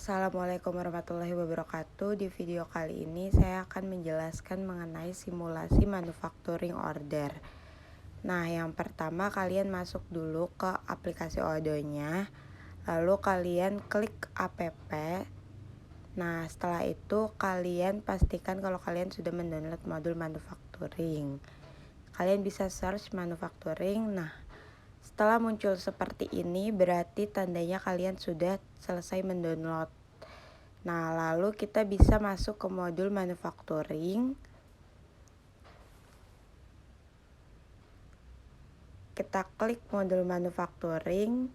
Assalamualaikum warahmatullahi wabarakatuh. Di video kali ini saya akan menjelaskan mengenai simulasi manufacturing order. Nah, yang pertama kalian masuk dulu ke aplikasi Odoo-nya, lalu kalian klik app. Nah, setelah itu kalian pastikan kalau kalian sudah mendownload modul manufacturing. Kalian bisa search manufacturing. Nah, setelah muncul seperti ini berarti tandanya kalian sudah selesai mendownload. Nah, lalu kita bisa masuk ke modul manufacturing. Kita klik modul manufacturing.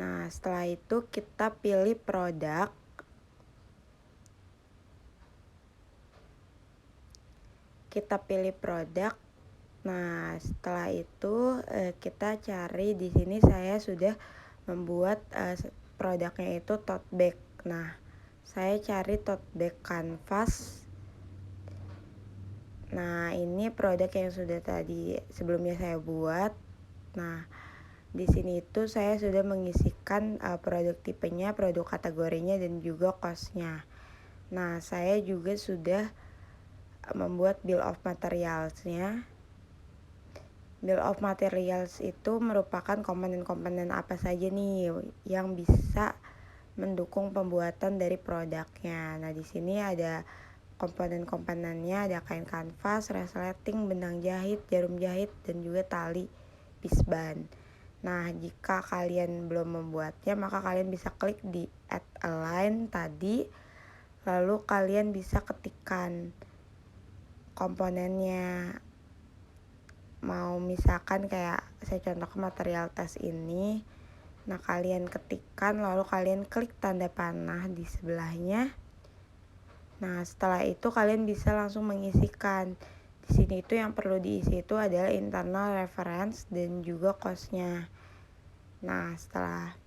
Nah, setelah itu kita pilih produk. Nah, setelah itu kita cari di sini saya sudah membuat produknya itu tote bag. Nah, saya cari tote bag kanvas. Nah, ini produk yang sudah tadi sebelumnya saya buat. Nah, di sini itu saya sudah mengisikan produk tipenya, produk kategorinya, dan juga cost-nya. Nah, saya juga sudah membuat bill of materials-nya. Bill of materials itu merupakan komponen-komponen apa saja nih yang bisa mendukung pembuatan dari produknya. Nah, di sini ada komponen-komponennya, ada kain kanvas, resleting, benang jahit, jarum jahit, dan juga tali pisban. Nah, jika kalian belum membuatnya, maka kalian bisa klik di add a line tadi, lalu kalian bisa ketikkan komponennya. Mau misalkan kayak saya contoh ke material tas ini. Nah, kalian ketikkan lalu kalian klik tanda panah di sebelahnya. Nah, setelah itu kalian bisa langsung mengisikan. Di sini itu yang perlu diisi itu adalah internal reference dan juga cost-nya. Nah, setelah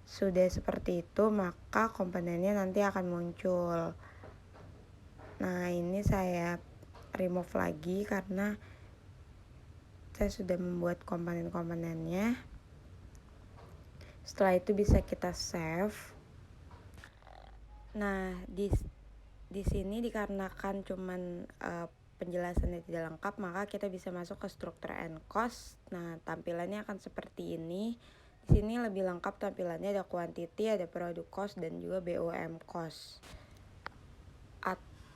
sudah seperti itu, maka komponennya nanti akan muncul. Nah, ini saya remove lagi karena saya sudah membuat komponen-komponennya. Setelah itu bisa kita save. Nah, di sini dikarenakan cuman penjelasannya tidak lengkap, maka kita bisa masuk ke struktur and cost. Nah, tampilannya akan seperti ini. Di sini lebih lengkap tampilannya, ada quantity, ada product cost, dan juga BOM cost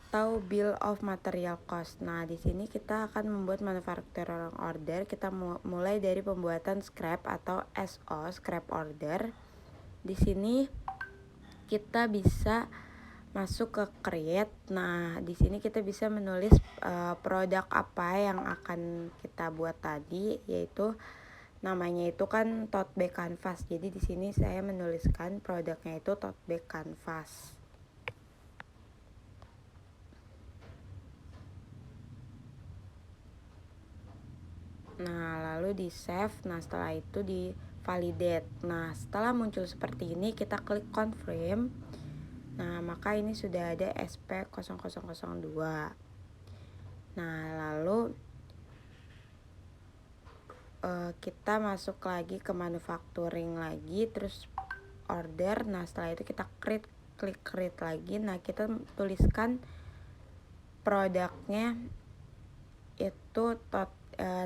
atau bill of material cost. Nah, di sini kita akan membuat manufacturing order. Kita mulai dari pembuatan scrap atau SO, scrap order. Di sini kita bisa masuk ke create. Nah, di sini kita bisa menulis produk apa yang akan kita buat tadi, yaitu namanya itu kan tote bag canvas. Jadi di sini saya menuliskan produknya itu tote bag canvas. Nah, lalu di save. Nah, setelah itu di validate. Nah, setelah muncul seperti ini kita klik confirm. Nah, maka ini sudah ada SP0002. Nah, lalu kita masuk lagi ke manufacturing lagi, terus order. Nah, setelah itu kita klik create lagi. Nah, kita tuliskan produknya itu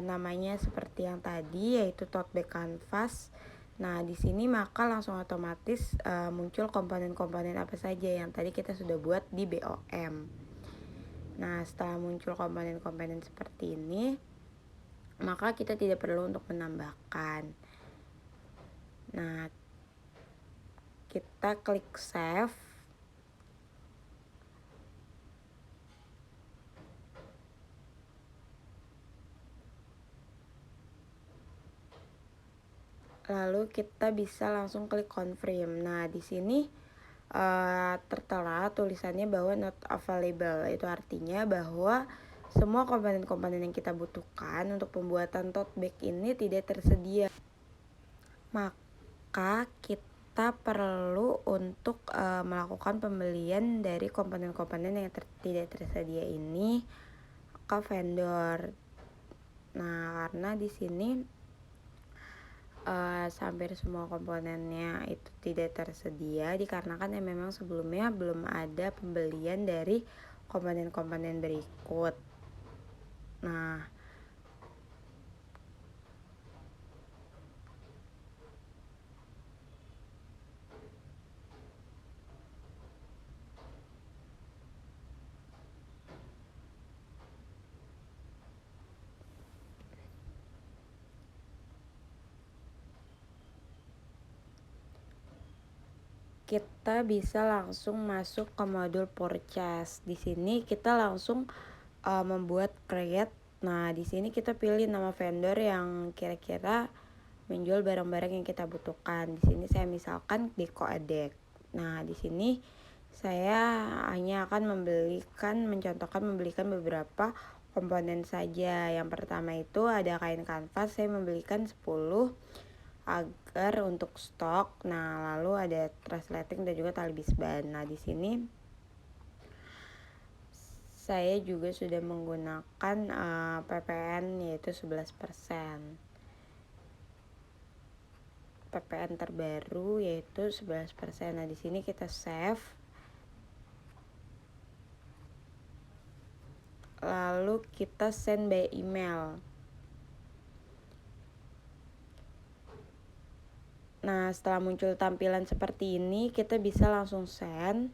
namanya seperti yang tadi, yaitu tote bag canvas. Nah, di sini maka langsung otomatis muncul komponen-komponen apa saja yang tadi kita sudah buat di BOM. Nah, setelah muncul komponen-komponen seperti ini, maka kita tidak perlu untuk menambahkan. Nah, kita klik save. Lalu kita bisa langsung klik confirm. Nah, di sini tertera tulisannya bahwa not available. Itu artinya bahwa semua komponen-komponen yang kita butuhkan untuk pembuatan tote bag ini tidak tersedia. Maka kita perlu untuk melakukan pembelian dari komponen-komponen yang tidak tersedia ini ke vendor. Nah, karena di sini hampir semua komponennya itu tidak tersedia dikarenakan ya memang sebelumnya belum ada pembelian dari komponen-komponen berikut. Nah, kita bisa langsung masuk ke modul purchase. Di sini kita langsung membuat create. Nah, di sini kita pilih nama vendor yang kira-kira menjual barang-barang yang kita butuhkan. Di sini saya misalkan Deco Adek. Nah, di sini saya hanya akan mencontohkan membelikan beberapa komponen saja. Yang pertama itu ada kain kanvas, saya membelikan 10 agar untuk stok. Nah, lalu ada translating dan juga tali bisban. Nah, di sini saya juga sudah menggunakan PPN yaitu 11%. PPN terbaru yaitu 11%. Nah, di sini kita save. Lalu kita send by email. Nah, setelah muncul tampilan seperti ini, kita bisa langsung send.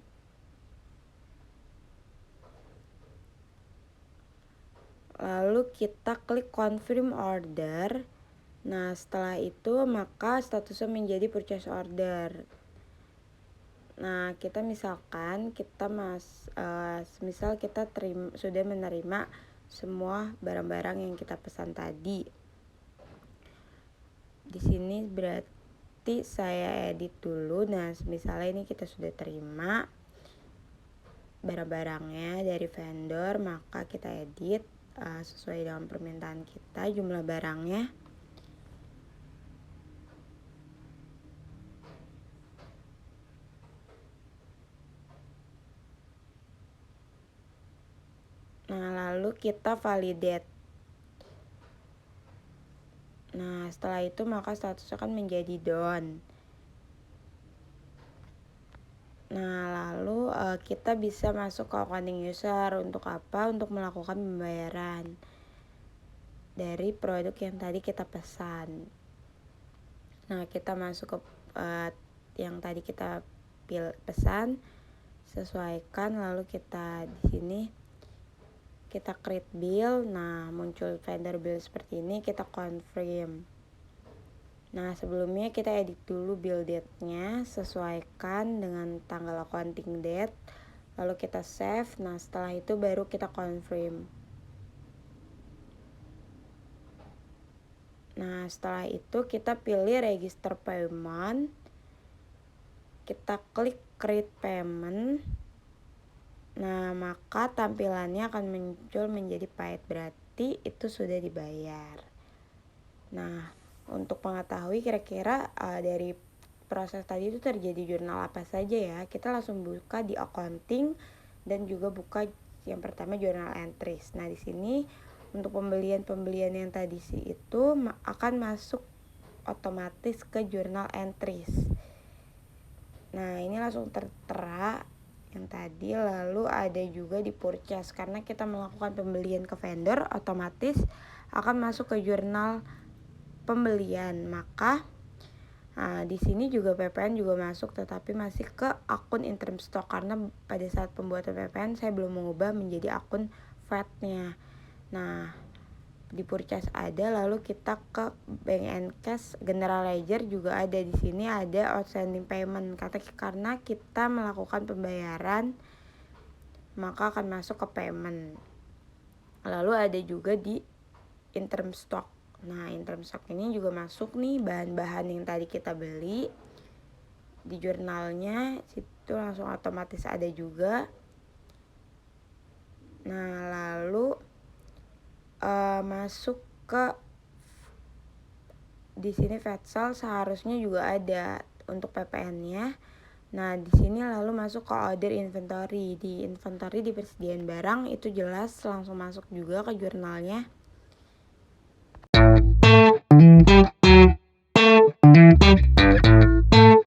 Lalu kita klik confirm order. Nah, setelah itu maka statusnya menjadi purchase order. Nah, kita misalkan misal kita sudah menerima semua barang-barang yang kita pesan tadi. Di sini berarti saya edit dulu. Nah, misalnya ini kita sudah terima barang-barangnya dari vendor, maka kita edit sesuai dengan permintaan kita jumlah barangnya. Nah, lalu kita validate. Nah, setelah itu maka statusnya akan menjadi done. Nah, lalu kita bisa masuk ke accounting user. Untuk apa? Untuk melakukan pembayaran dari produk yang tadi kita pesan. Nah, kita masuk ke yang tadi kita pesan, sesuaikan, lalu kita di sini kita create bill. Nah, muncul vendor bill seperti ini, kita confirm. Nah, sebelumnya kita edit dulu bill date-nya, sesuaikan dengan tanggal accounting date, lalu kita save. Nah, setelah itu baru kita confirm. Nah, setelah itu kita pilih register payment, kita klik create payment. Nah, maka tampilannya akan muncul menjadi paid, berarti itu sudah dibayar. Nah, untuk mengetahui kira-kira dari proses tadi itu terjadi jurnal apa saja ya, kita langsung buka di accounting dan juga buka yang pertama journal entries. Nah, di sini untuk pembelian yang tadi itu akan masuk otomatis ke journal entries. Nah, ini langsung tertera yang tadi. Lalu ada juga di purchase, karena kita melakukan pembelian ke vendor, otomatis akan masuk ke jurnal pembelian. Maka di sini juga PPN juga masuk, tetapi masih ke akun interim stock, karena pada saat pembuatan PPN saya belum mengubah menjadi akun VAT-nya. Nah, di purchase ada, lalu kita ke bank and cash, general ledger juga ada. Di sini ada outstanding payment, karena kita melakukan pembayaran maka akan masuk ke payment. Lalu ada juga di interim stock. Nah, interim stock ini juga masuk nih bahan-bahan yang tadi kita beli. Di jurnalnya situ langsung otomatis ada juga. Nah, lalu masuk ke di sini Vetsel seharusnya juga ada untuk PPN-nya. Nah, di sini lalu masuk ke order inventory. Di inventory di persediaan barang itu jelas langsung masuk juga ke jurnalnya.